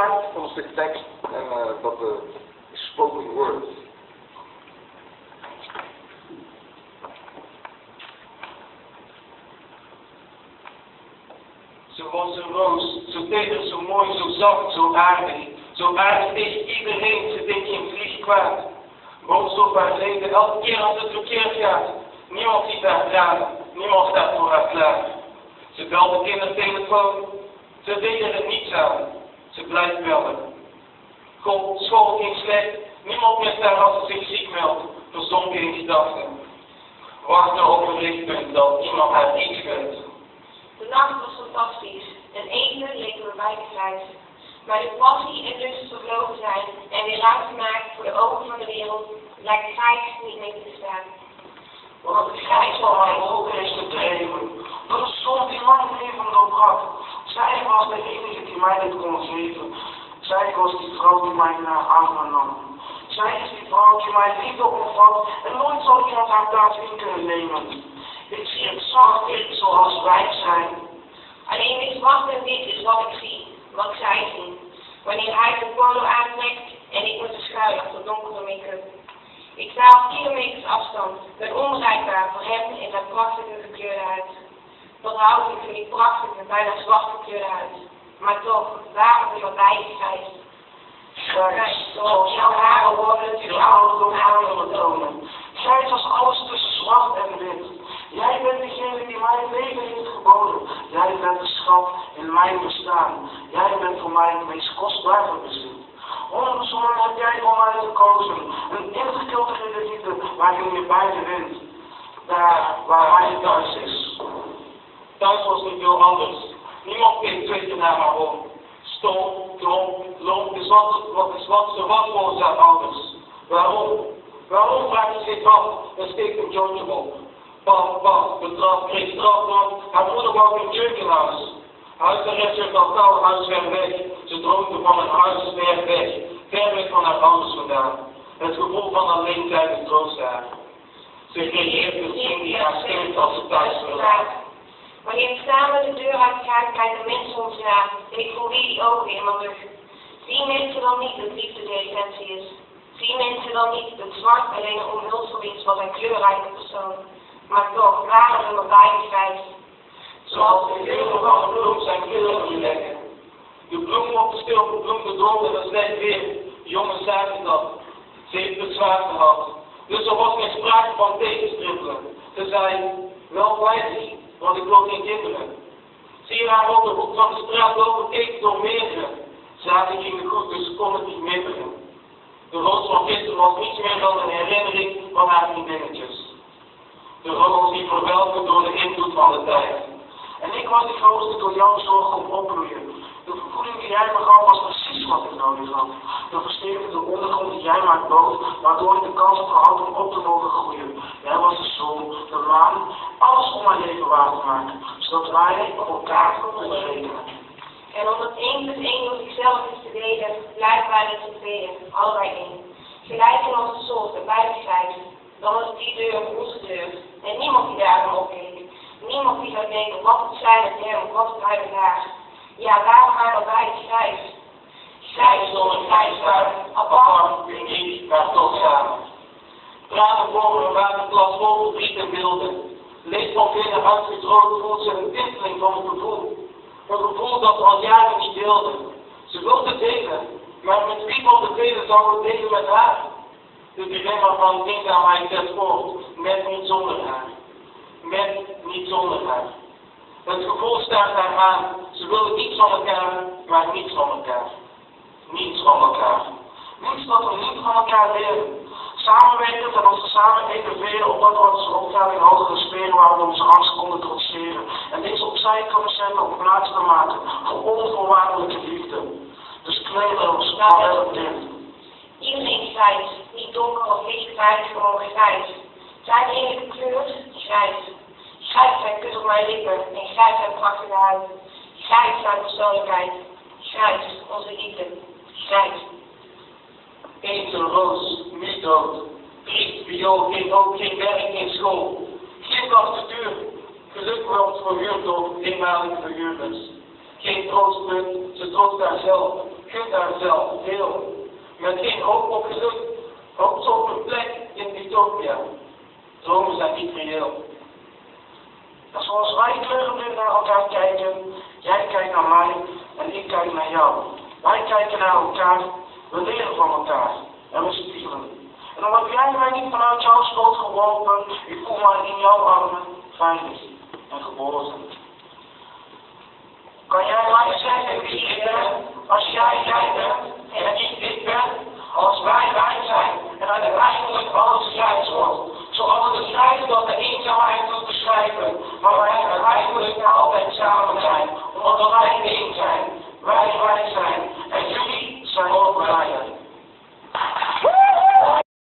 maakt van een stuk tekst en dat spoken word. Ze was een roos, zo teder, zo mooi, zo zacht, zo aardig. Zo aardig tegen iedereen, ze deed geen vlieg kwaad. Boos op haar leden, elke keer als het verkeerd gaat. Niemand ziet haar tranen, niemand staat voor haar klaar. Ze belde kindertelefoon, ze deed er niets aan. Ze blijft bellen. School ging slecht, niemand mist haar als ze zich ziek meldt. Verzonken in gedachten. Wachten op een lichtpunt dat iemand haar iets gunt. De nacht was fantastisch en even leken we beide grijs. Maar de passie en lust vervlogen zijn en weer ruimte maken voor de ogen van de wereld, lijkt grijs niet meer te bestaan. Want het grijs van haar ogen is gedreven door de zon die lang leven doorbrak. Zij was de enige die mij dit kon geven. Zij was die vrouw die mij in haar armen nam. Zij is die vrouw die mij liefde omvat en nooit zal iemand haar plaats in kunnen nemen. Ik zie het zacht in zoals wij zijn. Alleen dit zwart en wit is wat ik zie, wat zij zien. Wanneer hij de polo aantrekt en ik moet schuilen achter donkere make-up. Ik sta op kilometers afstand, ben onbereikbaar voor hem in zijn prachtige gekleurde huid. Wat houd ik van die prachtige, bijna zwart gekleurde huid. Maar toch, waarom is wat bij je grijs? Grijs, zoals jouw haren worden die ouderdom aan tonen. Grijs als alles tussen zwart en wit. Jij bent degene die mij het leven heeft geboden. Jij bent de schat in mijn bestaan. Jij bent voor mij het meest kostbare bezit. Onbezonnen heb jij voor mij gekozen. Een ingecultiveerde liefde waarin je beide wint. Daar waar hij thuis is. Thuis was niet veel anders. Niemand keek twee naar haar om. Stom, klomp, is wat ze was voor zijn ouders. Waarom? Waarom vraagt ze zich af en steekt een jointje op? Pap, betrap, kreeg straf, want haar moeder wou een keukenhuis. Huisarrest werd al koud, huis ver weg. Ze droomde van een huis ver weg van haar ouders vandaan. Het gevoel van alleen zijn troost haar. Ze creëert een zin die haar stemt als ze thuis wil. Wanneer ik samen de deur uitga, kijken mensen ons na en ik voel weer die ogen in mijn rug. Zien mensen dan niet dat liefde de essentie is? Zien mensen dan niet dat zwart alleen een omhulsel is van een kleurrijke persoon? Maar toch, waarom we beide grijs? Zoals de geuren van een bloem zijn kleuren verleggen. De bloem op de stilgebloemde droom en slecht weer. Jongens zagen dat. Ze heeft het zwaar gehad. Dus er was geen sprake van tegenstribbelen. Ze zei, wel wijs, want ik wil geen kinderen. Zie je haar op de hoek van de straat lopen, keek door meerdere. Zaten ging de goed, dus ze kon het niet middelen. De roos van gisteren was niets meer dan een herinnering van haar vriendinnetjes. De roos die verwelken door de invloed van de tijd. En ik was die roos die door jouw zorg kon opbloeien. De vervoeding die jij me gaf was precies wat ik nodig had. De versterkende ondergrond die jij mij bood, waardoor ik de kans verhoud om op te mogen groeien. Jij was de zon, de maan, alles om mijn leven waar te maken, zodat wij op elkaar konden rekenen. En omdat 1 plus 1 door zichzelf is te delen, blijven wij met z'n tweeën, allebei één. Gelijk in onze soorten, beide grijs. Dan was die deur onze deur. En niemand die daar naar opkeek. Niemand die zou denken, wat het zijn met hem, wat het hij met haar. Ja, daarom waren we beide grijs. Grijs zonder grijs waren, apart, uniek, maar toch samen. Tranen voor een waterglas vol verdriet en beelden. Leeft van binnen uitgedroogd, voelt ze een tinteling van het gevoel. Een gevoel dat we al jaren niet deelden. Ze wilde delen, maar met wie wilde delen zou we delen met haar? De dilemma van eenzaamheid zet voort, met niet zonder haar. Met niet zonder haar. Het gevoel staat haar aan. Ze willen iets van elkaar, maar niets van elkaar. Niets van elkaar. Niets dat we niet van elkaar leren. Samenwerken en ons samen evenveren op dat wat onze opgave in hogere sferen waar we onze angst konden trotseren. En deze opzij kunnen zetten om plaats te maken voor onvoorwaardelijke liefde. Dus kleden ons snel en dit. Iedereen grijs, niet donker of licht grijs, gewoon grijs. Zijn enige kleur, grijs. Grijs zijn kus op mijn lippen en grijs zijn prachtige huid. Grijs zijn persoonlijkheid. Grijs, onze liefde. Grijs. Eens een roos, niet dood. Triest, viool, geen hoop, geen werk, geen school. Geen avontuur. Geluk wordt verhuurd door eenmalige verhuurders. Geen troostpunt, ze troost haarzelf. kunt daar zelf deel. Met één hoop op geluk, hoopt op een plek in Utopia. Dromen zijn niet reëel. En zoals wij kleurenblind naar elkaar kijken, jij kijkt naar mij en ik kijk naar jou. Wij kijken naar elkaar, we leren van elkaar en we spiegelen. En dan heb jij mij niet vanuit jouw schoot geworpen, ik voel mij in jouw armen veilig en geboren. Kan jij mij zeggen wie ik ben, als jij bent en ik ben, als wij zijn en uiteindelijk alles grijs wordt, zoals het